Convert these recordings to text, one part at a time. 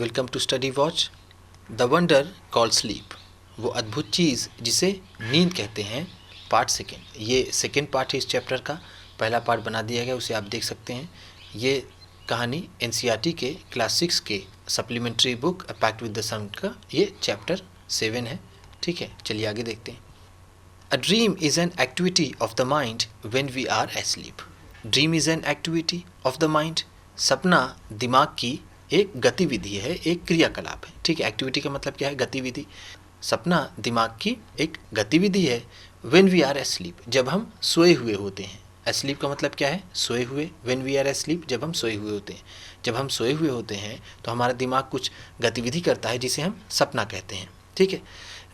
Welcome to study watch. The wonder called sleep, वो अद्भुत चीज़ जिसे नींद कहते हैं। पार्ट सेकेंड, ये सेकेंड पार्ट है इस चैप्टर का। पहला पार्ट बना दिया गया, उसे आप देख सकते हैं। ये कहानी एनसीईआरटी के क्लास 6 के supplementary book a pact with the sun का ये चैप्टर 7 है। ठीक है, चलिए आगे देखते हैं। A dream is an activity of the mind when we are asleep. Dream is an activity of the mind. सपना दिमाग की एक गतिविधि है, एक क्रियाकलाप है। ठीक है, एक्टिविटी का मतलब क्या है? गतिविधि। सपना दिमाग की एक गतिविधि है। व्हेन वी आर एस्लीप, जब हम सोए हुए होते हैं। एस्लीप का मतलब क्या है? सोए हुए। व्हेन वी आर एस्लीप, जब हम सोए हुए होते हैं। जब हम सोए हुए होते हैं तो हमारा दिमाग कुछ गतिविधि करता है जिसे हम सपना कहते हैं। ठीक है।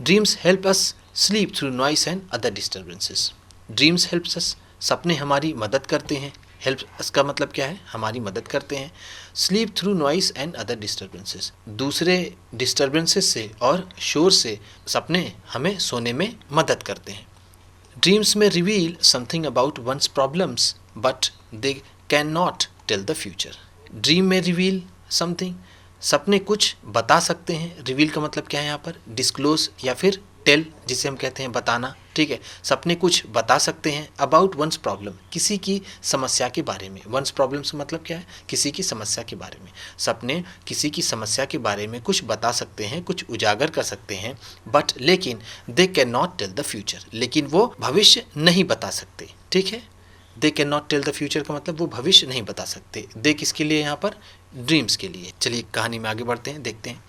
Dreams help us sleep through noise and other disturbances. Dreams helps us, सपने हमारी मदद करते हैं। हेल्प का मतलब क्या है? हमारी मदद करते हैं। Sleep through noise and other disturbances, दूसरे डिस्टर्बेंसेस से और शोर से सपने हमें सोने में मदद करते हैं। Dreams may reveal something about one's problems but they can not tell the future. Dream may reveal something, सपने कुछ बता सकते हैं। रिवील का मतलब क्या है यहाँ पर? डिस्क्लोज या फिर टेल, जिसे हम कहते हैं बताना। ठीक है, सपने कुछ बता सकते हैं अबाउट वंस प्रॉब्लम, किसी की समस्या के बारे में। वंस प्रॉब्लम से मतलब क्या है? किसी की समस्या के बारे में। सपने किसी की समस्या के बारे में कुछ बता सकते हैं, कुछ उजागर कर सकते हैं। बट लेकिन they can not tell the future, लेकिन वो भविष्य नहीं बता सकते। ठीक है, they can not tell the future का मतलब वो भविष्य नहीं बता सकते। दे किसके लिए यहाँ पर? ड्रीम्स के लिए। चलिए कहानी में आगे बढ़ते हैं, देखते हैं।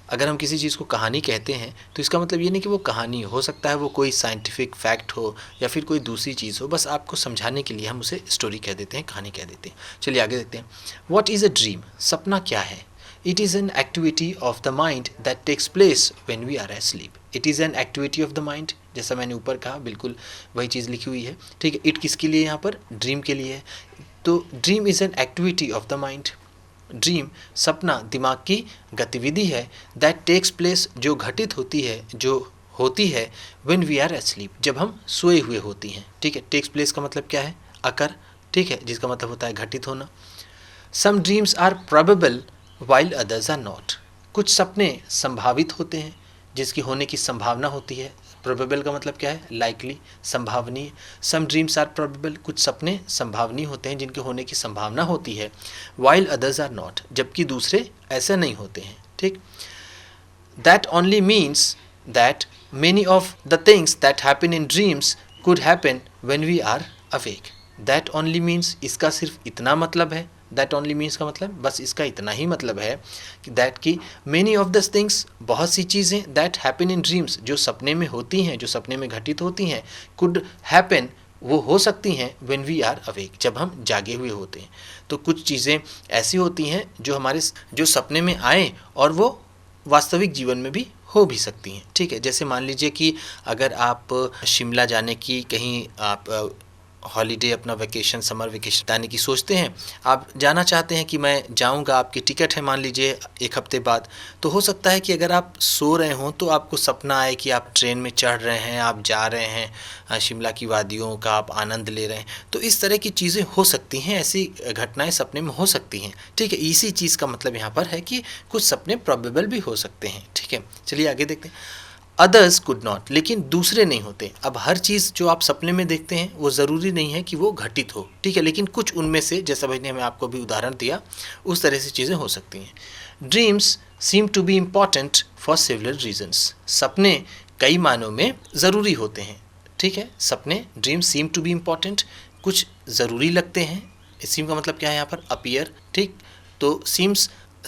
अगर हम किसी चीज़ को कहानी कहते हैं तो इसका मतलब ये नहीं कि वो कहानी हो सकता है वो कोई साइंटिफिक फैक्ट हो या फिर कोई दूसरी चीज़ हो। बस आपको समझाने के लिए हम उसे स्टोरी कह देते हैं, कहानी कह देते हैं। चलिए आगे देखते हैं। What is a dream? सपना क्या है? It is an activity of the mind that takes place when we are asleep. It is an activity of the mind, जैसा मैंने ऊपर कहा, बिल्कुल वही चीज़ लिखी हुई है। ठीक है, इट किसके लिए यहाँ पर? ड्रीम के लिए है। तो dream is an activity of the mind. Dream, सपना दिमाग की गतिविधि है। दैट टेक्स प्लेस, जो घटित होती है, जो होती है व्हेन वी आर एस्लीप, जब हम सोए हुए होती हैं। ठीक है, टेक्स प्लेस का मतलब क्या है? अकर। ठीक है, जिसका मतलब होता है घटित होना। Some dreams are probable while others are not. कुछ सपने संभावित होते हैं, जिसकी होने की संभावना होती है। प्रोबेबल का मतलब क्या है? लाइकली, संभावनीय। सम ड्रीम्स आर प्रोबेबल, कुछ सपने संभावनीय होते हैं जिनके होने की संभावना होती है। वाइल अदर्स आर नॉट, जबकि दूसरे ऐसे नहीं होते हैं। ठीक, that only means that many of the things that happen in dreams could happen when we are awake. That only means, इसका सिर्फ इतना मतलब है। दैट ओनली मीन्स का मतलब बस इसका इतना ही मतलब है कि दैट की मेनी ऑफ दस थिंग्स, बहुत सी चीज़ें, दैट हैपन इन ड्रीम्स, जो सपने में होती हैं, जो सपने में घटित होती हैं, कुड हैपन, वो हो सकती हैं व्हेन वी आर अवेक, जब हम जागे हुए होते हैं। तो कुछ चीज़ें ऐसी होती हैं जो हमारे जो सपने में आए और वो वास्तविक जीवन में भी हो भी सकती हैं। ठीक है, जैसे मान लीजिए कि अगर आप शिमला जाने की कहीं आप हॉलीडे, अपना वैकेशन, समर वैकेशन जाने की सोचते हैं, आप जाना चाहते हैं कि मैं जाऊंगा, आपकी टिकट है मान लीजिए 1 हफ्ते बाद। तो हो सकता है कि अगर आप सो रहे हों तो आपको सपना आए कि आप ट्रेन में चढ़ रहे हैं, आप जा रहे हैं, शिमला की वादियों का आप आनंद ले रहे हैं। तो इस तरह की चीज़ें हो सकती हैं, ऐसी घटनाएं सपने में हो सकती हैं। ठीक है, इसी चीज़ का मतलब यहाँ पर है कि कुछ सपने प्रोबेबल भी हो सकते हैं। ठीक है, चलिए आगे देखते हैं। अदर्स कुड नॉट, लेकिन दूसरे नहीं होते। अब हर चीज़ जो आप सपने में देखते हैं वो ज़रूरी नहीं है कि वो घटित हो। ठीक है, लेकिन कुछ उनमें से, जैसा भाई ने मैं आपको भी उदाहरण दिया, उस तरह से चीज़ें हो सकती हैं। Dreams seem to be important for several reasons. सपने कई मानों में ज़रूरी होते हैं। ठीक है, सपने, dreams seem to be important, कुछ ज़रूरी लगते हैं। सीम का मतलब क्या है यहाँ पर? अपीयर। ठीक, तो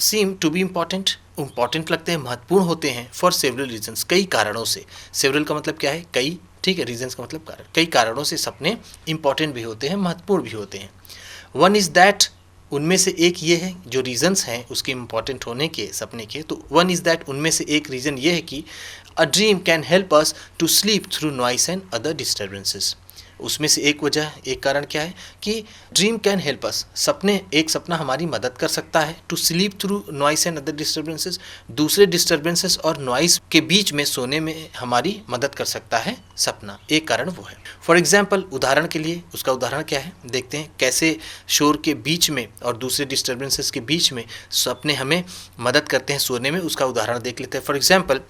सीम टू बी इम्पॉर्टेंट लगते हैं, महत्वपूर्ण होते हैं, फॉर सेवरल रीजन्स, कई कारणों से। सेवरल का मतलब क्या है? कई। ठीक है, रीजन्स का मतलब कारण। कई कारणों से सपने इंपॉर्टेंट भी होते हैं, महत्वपूर्ण भी होते हैं। वन इज़ दैट, उनमें से एक ये है, जो रीजन्स हैं उसके इम्पॉर्टेंट होने के सपने के, तो वन इज़ दैट, उनमें से एक रीज़न ये है कि a dream can help us to sleep through noise and other disturbances. उसमें से एक कारण क्या है कि ड्रीम कैन हेल्प अस, एक सपना हमारी मदद कर सकता है to sleep through noise and other disturbances, दूसरे डिस्टर्बेंसेस और नॉइस के बीच में सोने में हमारी मदद कर सकता है सपना, एक कारण वो है। फॉर एग्जाम्पल, उदाहरण के लिए उसका उदाहरण क्या है देखते हैं, कैसे शोर के बीच में और दूसरे डिस्टर्बेंसेस के बीच में सपने हमें मदद करते हैं सोने में, उसका उदाहरण देख लेते हैं। For example,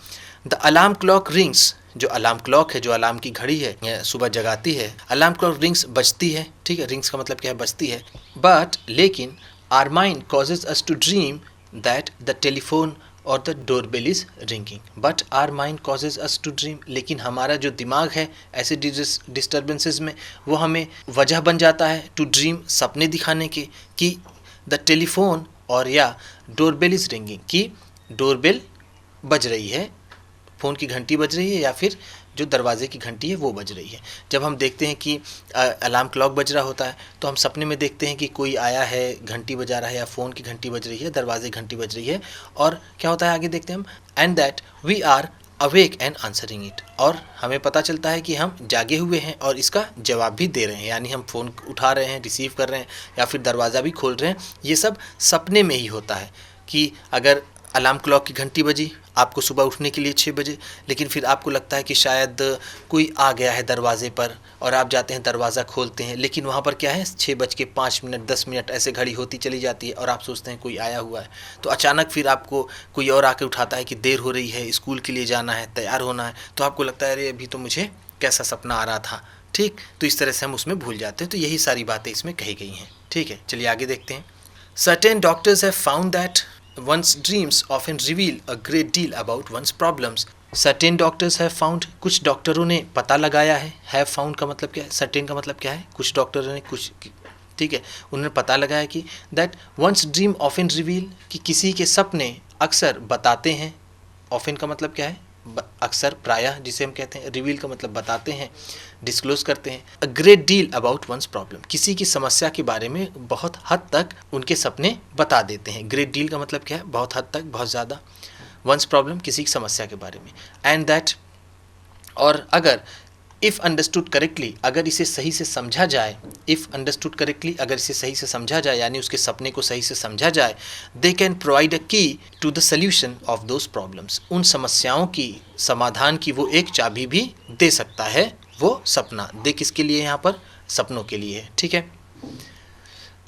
the alarm clock rings, जो अलार्म क्लॉक है, जो अलार्म की घड़ी है, सुबह जगाती है, अलार्म क्लॉक रिंग्स बजती है, ठीक है, रिंग्स का मतलब क्या है, बजती है। बट लेकिन our mind causes us to dream that the telephone or the doorbell is ringing, but our mind causes us to dream, लेकिन हमारा जो दिमाग है ऐसे डिस्टर्बेंसेस में वो हमें वजह बन जाता है टू ड्रीम, सपने दिखाने के, कि द टेलीफोन और या डोरबेल इज रिंगिंग, कि डोरबेल बज रही है, फ़ोन की घंटी बज रही है, या फिर जो दरवाजे की घंटी है वो बज रही है। जब हम देखते हैं कि अलार्म क्लॉक बज रहा होता है तो हम सपने में देखते हैं कि कोई आया है, घंटी बजा रहा है, या फ़ोन की घंटी बज रही है, दरवाजे की घंटी बज रही है, और क्या होता है आगे देखते हैं हम, and that we are awake and answering it, और हमें पता चलता है कि हम जागे हुए हैं और इसका जवाब भी दे रहे हैं, यानी हम फ़ोन उठा रहे हैं, रिसीव कर रहे हैं, या फिर दरवाज़ा भी खोल रहे हैं। ये सब सपने में ही होता है कि अगर अलार्म क्लॉक की घंटी बजी आपको सुबह उठने के लिए 6 बजे, लेकिन फिर आपको लगता है कि शायद कोई आ गया है दरवाजे पर, और आप जाते हैं दरवाज़ा खोलते हैं, लेकिन वहाँ पर क्या है 6:05 10 मिनट ऐसे घड़ी होती चली जाती है, और आप सोचते हैं कोई आया हुआ है। तो अचानक फिर आपको कोई और आके उठाता है कि देर हो रही है, स्कूल के लिए जाना है, तैयार होना है, तो आपको लगता है अरे अभी तो मुझे कैसा सपना आ रहा था, ठीक। तो इस तरह से हम उसमें भूल जाते हैं। तो यही सारी बातें इसमें कही गई हैं, ठीक है। चलिए आगे देखते हैं। Certain doctors have found that one's dreams often reveal a great deal about one's problems. Certain doctors have found, कुछ डॉक्टरों ने पता लगाया है, have found का मतलब क्या है, certain का मतलब क्या है, कुछ डॉक्टरों ने कुछ, ठीक है, उन्होंने पता लगाया कि that one's dream often reveal, कि किसी के सपने अक्सर बताते हैं, often का मतलब क्या है, अक्सर, प्रायः जिसे हम कहते हैं, रिवील का मतलब बताते हैं, डिस्क्लोज करते हैं, a great deal about one's problem, किसी की समस्या के बारे में बहुत हद तक उनके सपने बता देते हैं। ग्रेट डील का मतलब क्या है, बहुत हद तक, बहुत ज़्यादा, वंस प्रॉब्लम किसी की समस्या के बारे में, एंड दैट, और अगर इफ़ अंडरस्टूड करेक्टली, अगर इसे सही से समझा जाए, इफ़ अंडरस्टूड करेक्टली, अगर इसे सही से समझा जाए, यानी उसके सपने को सही से समझा जाए, they can provide a key to the solution of those problems, उन समस्याओं की समाधान की वो एक चाबी भी दे सकता है वो सपना। दे किसके लिए, यहाँ पर सपनों के लिए है, ठीक है।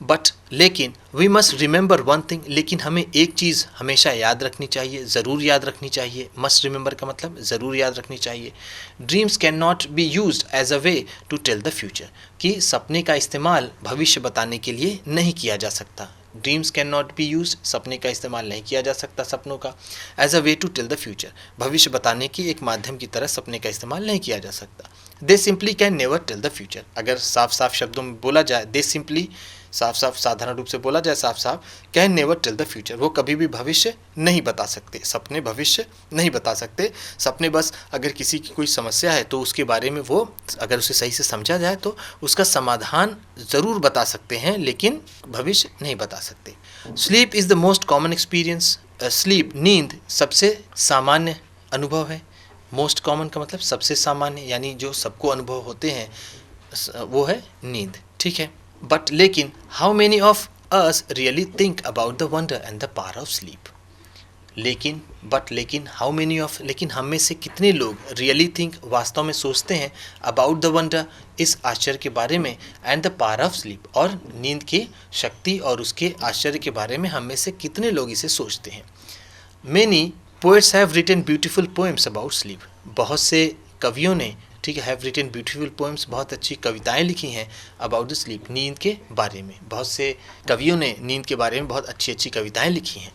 बट लेकिन we must remember one thing, लेकिन हमें एक चीज़ हमेशा याद रखनी चाहिए, ज़रूर याद रखनी चाहिए। मस्ट रिमेंबर का मतलब ज़रूर याद रखनी चाहिए। Dreams can not be used as a way to tell the future, कि सपने का इस्तेमाल भविष्य बताने के लिए नहीं किया जा सकता। Dreams can not be use, सपने का इस्तेमाल नहीं किया जा सकता सपनों का, as a way to tell the future, भविष्य बताने की एक माध्यम की तरह सपने का इस्तेमाल नहीं किया जा सकता। They simply can never tell the future, अगर साफ साफ शब्दों में बोला जाए, दे सिंपली, साफ साफ साधारण रूप से बोला जाए, साफ साफ, can never tell the future, वो कभी भी भविष्य नहीं बता सकते, सपने भविष्य नहीं बता सकते। सपने बस अगर किसी की कोई समस्या है तो उसके बारे में वो, अगर उसे सही से समझा जाए तो उसका समाधान ज़रूर बता सकते हैं, लेकिन भविष्य नहीं बता सकते। Sleep is the most common experience, sleep, नींद सबसे सामान्य अनुभव है। मोस्ट कॉमन का मतलब सबसे सामान्य, यानी जो सबको अनुभव होते हैं वो है नींद, ठीक है। बट लेकिन how many of us really think about the wonder and the power of sleep, लेकिन बट लेकिन हाउ मेनी ऑफ, लेकिन हम में से कितने लोग रियली थिंक, वास्तव में सोचते हैं, अबाउट द वंडर, इस आश्चर्य के बारे में, and the power of sleep, और नींद की शक्ति और उसके आश्चर्य के बारे में हम में से कितने लोग इसे सोचते हैं। Many poets have written beautiful poems about sleep, बहुत से कवियों ने, ठीक है, हैव रिटन ब्यूटीफुल पोएम्स, बहुत अच्छी कविताएं लिखी हैं अबाउट द स्लीप, नींद के बारे में, बहुत से कवियों ने नींद के बारे में बहुत अच्छी अच्छी कविताएं लिखी हैं।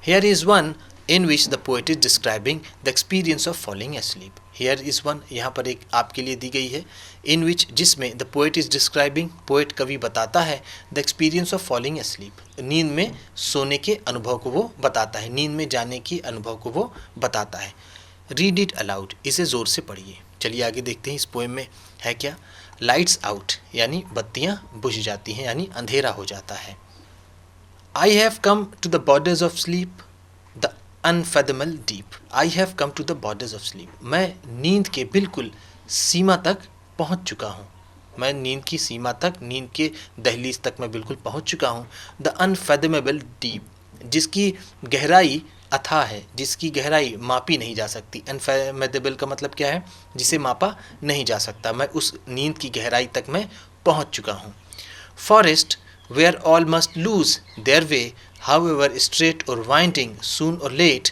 Here is one in which the poet is describing the experience of falling asleep. Here is one, यहाँ पर एक आपके लिए दी गई है, in which, जिसमें the poet is describing, poet कवि बताता है, the experience of falling asleep, नींद में सोने के अनुभव को वो बताता है, नींद में जाने की अनुभव को वो बताता है। Read it aloud, इसे ज़ोर से पढ़िए। चलिए आगे देखते हैं इस पोएम में है क्या। Lights out, यानी बत्तियाँ बुझ जाती हैं, यानी अंधेरा हो जाता है। I have come to the borders of sleep, the unfathomable deep. I have come to the borders of sleep. मैं नींद के बिल्कुल सीमा तक पहुंच चुका हूँ। मैं नींद की सीमा तक, नींद के दहलीज तक मैं बिल्कुल पहुंच चुका हूं। द अनफेथमेबल डीप, जिसकी गहराई अथाह है, जिसकी गहराई मापी नहीं जा सकती। अनफेथमेबल का मतलब क्या है? जिसे मापा नहीं जा सकता। मैं उस नींद की गहराई तक मैं पहुंच चुका हूं। Forest where all must lose their way, however straight or winding, soon or late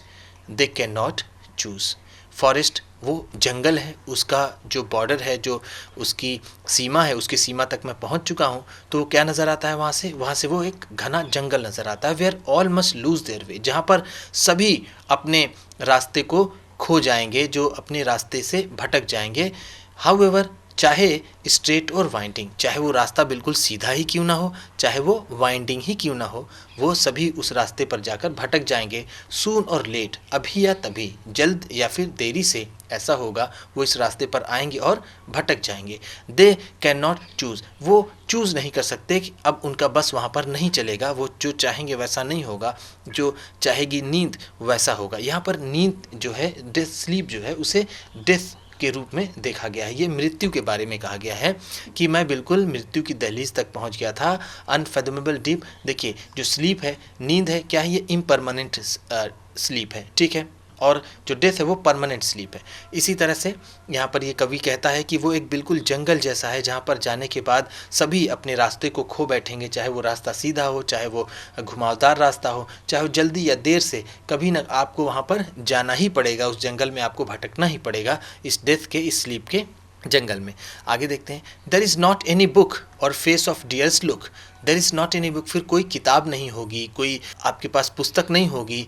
they can not choose. Forest वो जंगल है, उसका जो बॉर्डर है, जो उसकी सीमा है, उसकी सीमा तक मैं पहुंच चुका हूं। तो क्या नज़र आता है वहाँ से वो एक घना जंगल नज़र आता है। Where all must lose their way, जहाँ पर सभी अपने रास्ते को खो जाएंगे, जो अपने रास्ते से भटक जाएंगे। हाउएवर, चाहे स्ट्रेट और वाइंडिंग, चाहे वो रास्ता बिल्कुल सीधा ही क्यों ना हो, चाहे वो वाइंडिंग ही क्यों ना हो, वो सभी उस रास्ते पर जाकर भटक जाएंगे। सून और लेट, अभी या तभी, जल्द या फिर देरी से ऐसा होगा, वो इस रास्ते पर आएंगे और भटक जाएंगे। दे कैन नॉट चूज़, वो चूज़ नहीं कर सकते कि अब उनका बस वहाँ पर नहीं चलेगा, वो जो चाहेंगे वैसा नहीं होगा, जो चाहेगी नींद वैसा होगा। यहाँ पर नींद जो है, डेथ स्लीप जो है, उसे डेथ के रूप में देखा गया है। ये मृत्यु के बारे में कहा गया है कि मैं बिल्कुल मृत्यु की दहलीज तक पहुंच गया था। अनफेथमेबल डीप, देखिए जो स्लीप है, नींद है, क्या है? ये इम्परमानेंट स्लीप है, ठीक है। और जो डेथ है वो परमानेंट स्लीप है। इसी तरह से यहाँ पर ये कवि कहता है कि वो एक बिल्कुल जंगल जैसा है, जहाँ पर जाने के बाद सभी अपने रास्ते को खो बैठेंगे, चाहे वो रास्ता सीधा हो, चाहे वो घुमावदार रास्ता हो, चाहे वो जल्दी या देर से, कभी ना आपको वहाँ पर जाना ही पड़ेगा, उस जंगल में आपको भटकना ही पड़ेगा, इस डेथ के, इस स्लीप के जंगल में। आगे देखते हैं। There is not any book or face of dears look, there is not any book, फिर कोई किताब नहीं होगी, कोई आपके पास पुस्तक नहीं होगी,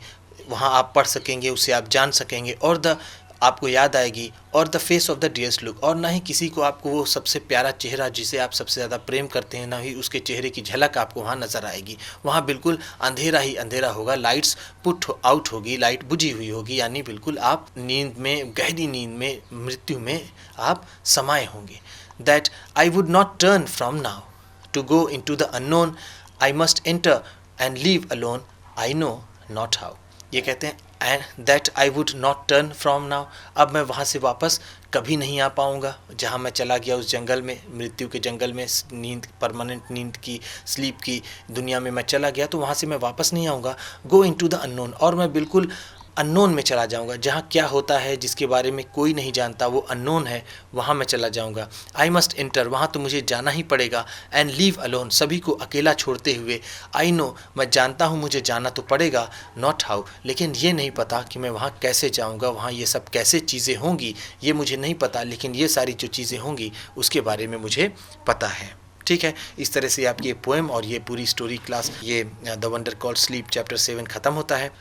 वहाँ आप पढ़ सकेंगे, उसे आप जान सकेंगे, और आपको याद आएगी, और the face of the dears look, और ना ही किसी को आपको वो सबसे प्यारा चेहरा जिसे आप सबसे ज़्यादा प्रेम करते हैं, ना ही उसके चेहरे की झलक आपको वहाँ नज़र आएगी। वहाँ बिल्कुल अंधेरा ही अंधेरा होगा, लाइट्स पुट आउट होगी, लाइट बुझी हुई होगी, यानी बिल्कुल आप नींद में, गहरी नींद में, मृत्यु में आप समाये होंगे। That I would not turn from now to go into the unknown, I must enter and leave alone, I know not how. ये कहते हैं and that I would not turn from now, अब मैं वहाँ से वापस कभी नहीं आ पाऊँगा, जहाँ मैं चला गया उस जंगल में, मृत्यु के जंगल में, नींद, परमानेंट नींद की, स्लीप की दुनिया में मैं चला गया, तो वहाँ से मैं वापस नहीं आऊँगा। गो इन टू द अननोन, और मैं बिल्कुल अननोन में चला जाऊंगा, जहाँ क्या होता है जिसके बारे में कोई नहीं जानता, वो अननोन है, वहाँ मैं चला जाऊंगा। आई मस्ट एंटर, वहाँ तो मुझे जाना ही पड़ेगा, एंड लीव अलोन, सभी को अकेला छोड़ते हुए। आई नो, मैं जानता हूँ मुझे जाना तो पड़ेगा, नॉट हाउ, लेकिन ये नहीं पता कि मैं वहाँ कैसे जाऊँगा, वहाँ ये सब कैसे चीज़ें होंगी, ये मुझे नहीं पता, लेकिन ये सारी जो चीज़ें होंगी उसके बारे में मुझे पता है। ठीक है, इस तरह से आपकी ये पोएम और ये पूरी स्टोरी क्लास, ये the wonder called sleep chapter 7 ख़त्म होता है।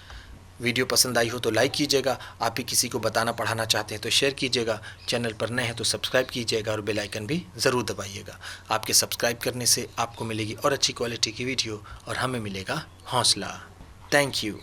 वीडियो पसंद आई हो तो लाइक कीजिएगा, आप ही किसी को बताना पढ़ाना चाहते हैं तो शेयर कीजिएगा, चैनल पर नए हैं तो सब्सक्राइब कीजिएगा और बेल आइकन भी ज़रूर दबाइएगा। आपके सब्सक्राइब करने से आपको मिलेगी और अच्छी क्वालिटी की वीडियो और हमें मिलेगा हौसला। Thank you.